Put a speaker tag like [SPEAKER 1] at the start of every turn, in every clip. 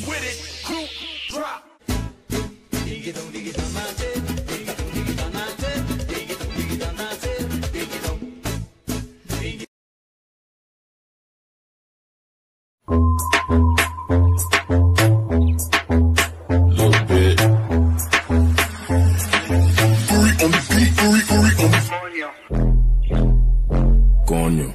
[SPEAKER 1] With it, group drop.
[SPEAKER 2] Coño.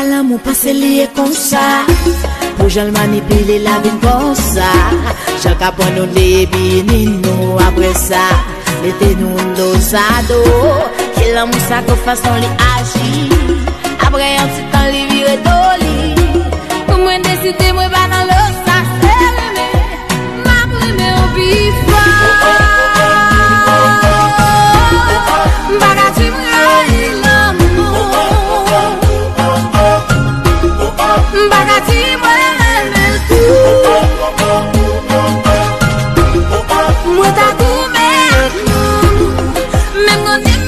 [SPEAKER 3] L'amour passe lié comme ça. Pour j'en manipuler la vie comme ça. Chaque fois nous les nous après ça. Mettez-nous l'osado. Que l'amour ça que façon li agit. Après un petit temps li vire doli. Pour moi décider moi pas dans le sac. Ma prime au bifa. Bagati Bagati mueve tú, muta tú me contiendes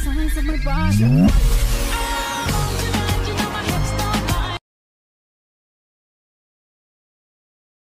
[SPEAKER 4] signs of my body.